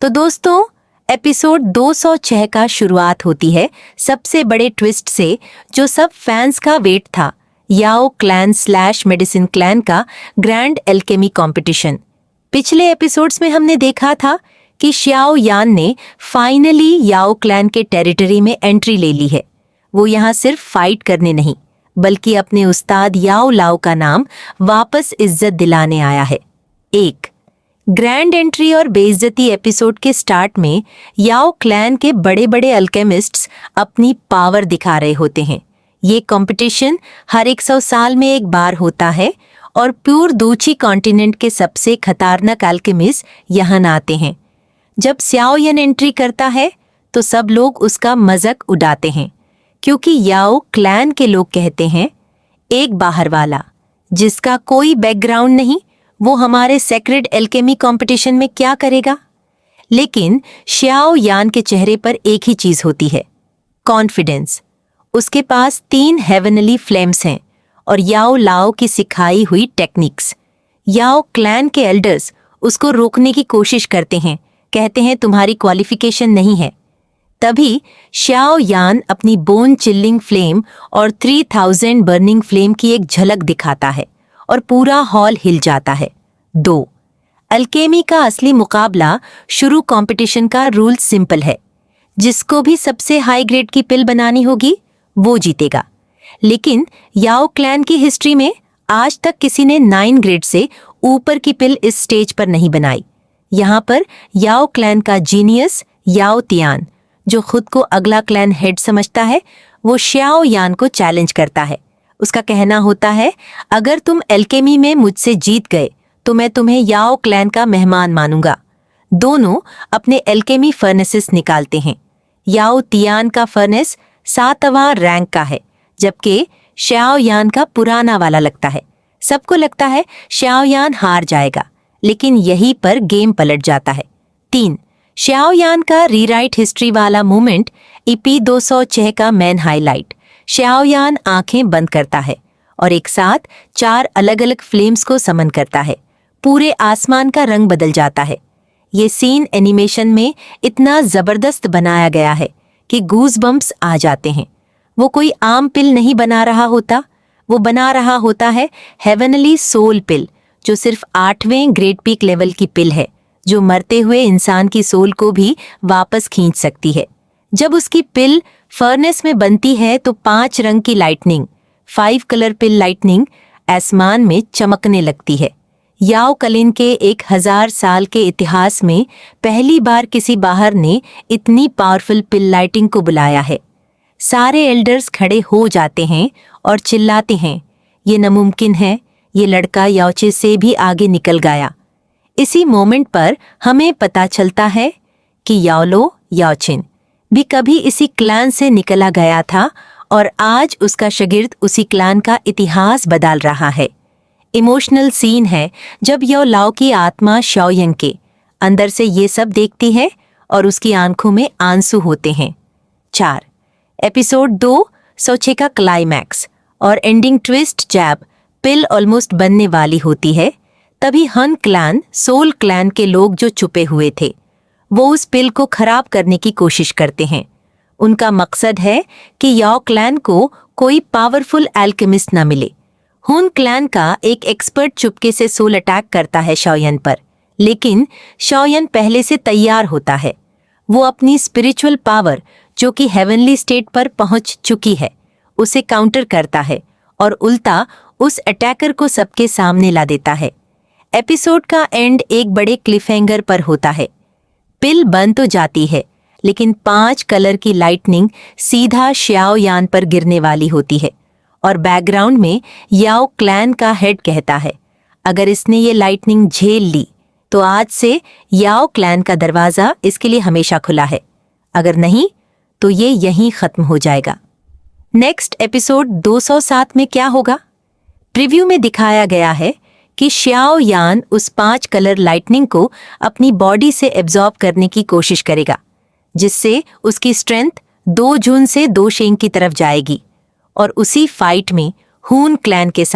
तो दोस्तों, एपिसोड 206 का शुरुआत होती है सबसे बड़े ट्विस्ट से जो सब फैंस का वेट था, याओ क्लैन / मेडिसिन क्लैन का ग्रैंड एल्केमी कंपटीशन। पिछले एपिसोड्स में हमने देखा था कि श्याओ यान ने फाइनली याओ क्लैन के टेरिटरी में एंट्री ले ली है। वो यहाँ सिर्फ फाइट करने नहीं, बल्कि अपने उस्ताद याओ लाओ का नाम वापस इज्जत दिलाने आया है। एक ग्रैंड एंट्री और बेइज्जती एपिसोड के स्टार्ट में याओ क्लैन के बड़े बड़े अल्केमिस्ट्स अपनी पावर दिखा रहे होते हैं। ये कंपटीशन हर 100 साल में एक बार होता है और प्यूर दूची कॉन्टिनेंट के सबसे खतरनाक अल्केमिस्ट यहाँ आते हैं। जब श्याओ यान एंट्री करता है तो सब लोग उसका मजाक उड़ाते हैं, क्योंकि याओ क्लैन के लोग कहते हैं एक बाहर वाला जिसका कोई बैकग्राउंड नहीं, वो हमारे सेक्रेड एल्केमी कंपटीशन में क्या करेगा। लेकिन श्याओ यान के चेहरे पर एक ही चीज होती है, कॉन्फिडेंस। उसके पास 3 हेवनली फ्लेम्स हैं और याओ लाओ की सिखाई हुई टेक्निक्स। याओ क्लैन के एल्डर्स उसको रोकने की कोशिश करते हैं, कहते हैं तुम्हारी क्वालिफिकेशन नहीं है। तभी श्याओ यान अपनी बोन चिल्लिंग फ्लेम और 3000 बर्निंग फ्लेम की एक झलक दिखाता है और पूरा हॉल हिल जाता है। 2 अल्केमी का असली मुकाबला शुरू। कंपटीशन का रूल सिंपल है, जिसको भी सबसे हाई ग्रेड की पिल बनानी होगी वो जीतेगा। लेकिन याओ क्लैन की हिस्ट्री में आज तक किसी ने 9 ग्रेड से ऊपर की पिल इस स्टेज पर नहीं बनाई। यहाँ पर याओ क्लैन का जीनियस याओ तियान, जो खुद को अगला क्लैन हेड समझता है, वो श्याओ यान को चैलेंज करता है। उसका कहना होता है, अगर तुम एल्केमी में मुझसे जीत गए तो मैं तुम्हें याओ क्लैन का मेहमान मानूंगा। दोनों अपने एल्केमी फर्नेसेस निकालते हैं। याओ तियान का फर्नेस 7वां रैंक का है, जबकि श्याओ यान का पुराना वाला लगता है। सबको लगता है श्याओ यान हार जाएगा, लेकिन यहीं पर गेम पलट जाता है। 3 श्याओ यान का रीराइट हिस्ट्री वाला मोमेंट, ईपी 206 का मेन हाईलाइट। श्याओ यान आंखें बंद करता है और एक साथ 4 अलग अलग फ्लेम्स को समन करता है। पूरे आसमान का रंग बदल जाता है। ये सीन एनिमेशन में इतना जबरदस्त बनाया गया है कि गूज बम्प्स आ जाते हैं। वो कोई आम पिल नहीं बना रहा होता, वो बना रहा होता है हेवनली सोल पिल, जो सिर्फ 8वें ग्रेड पीक लेवल की पिल है, जो मरते हुए इंसान की सोल को भी वापस खींच सकती है। जब उसकी पिल फर्नेस में बनती है तो 5 रंग की लाइटनिंग, 5 कलर पिल लाइटनिंग आसमान में चमकने लगती है। याओ क्लैन के 1000 साल के इतिहास में पहली बार किसी बाहर ने इतनी पावरफुल पिल लाइटिंग को बुलाया है। सारे एल्डर्स खड़े हो जाते हैं और चिल्लाते हैं, ये नामुमकिन है, ये लड़का याओचे से भी आगे निकल गया। इसी मोमेंट पर हमें पता चलता है कि याओलो याओचिन भी कभी इसी क्लैन से निकला गया था और आज उसका शागिर्द उसी क्लैन का इतिहास बदल रहा है। इमोशनल सीन है जब याओ लाओ की आत्मा शाओयंग के अंदर से ये सब देखती है और उसकी आंखों में आंसू होते हैं। 4 एपिसोड 206 का क्लाइमैक्स और एंडिंग ट्विस्ट, जैब पिल ऑलमोस्ट बनने वाली होती है, तभी हन क्लैन सोल क्लैन के लोग जो छुपे हुए थे वो उस पिल को खराब करने की कोशिश करते हैं। उनका मकसद है कि याओ क्लैन को कोई पावरफुल एल्केमिस्ट न मिले। हुन क्लैन का एक एक्सपर्ट चुपके से सोल अटैक करता है शाओयन पर, लेकिन शाओयन पहले से तैयार होता है। वो अपनी स्पिरिचुअल पावर, जो कि हेवनली स्टेट पर पहुंच चुकी है, उसे काउंटर करता है और उल्टा उस अटैकर को सबके सामने ला देता है। एपिसोड का एंड एक बड़े क्लिफहैंगर पर होता है। पिल बन तो जाती है, लेकिन 5 कलर की लाइटनिंग सीधा श्याओ यान पर गिरने वाली होती है और बैकग्राउंड में याओ क्लैन का हेड कहता है, अगर इसने ये लाइटनिंग झेल ली तो आज से याओ क्लैन का दरवाजा इसके लिए हमेशा खुला है, अगर नहीं तो ये यहीं खत्म हो जाएगा। नेक्स्ट एपिसोड 207 में क्या होगा? प्रीव्यू में दिखाया गया है कि श्याओ यान उस 5 कलर लाइटनिंग को अपनी बॉडी से एब्जॉर्ब करने की कोशिश करेगा, जिससे उसकी स्ट्रेंथ 2 जून से 2 शेंग की तरफ जाएगी और उसी फाइट में हुन क्लैन के साथ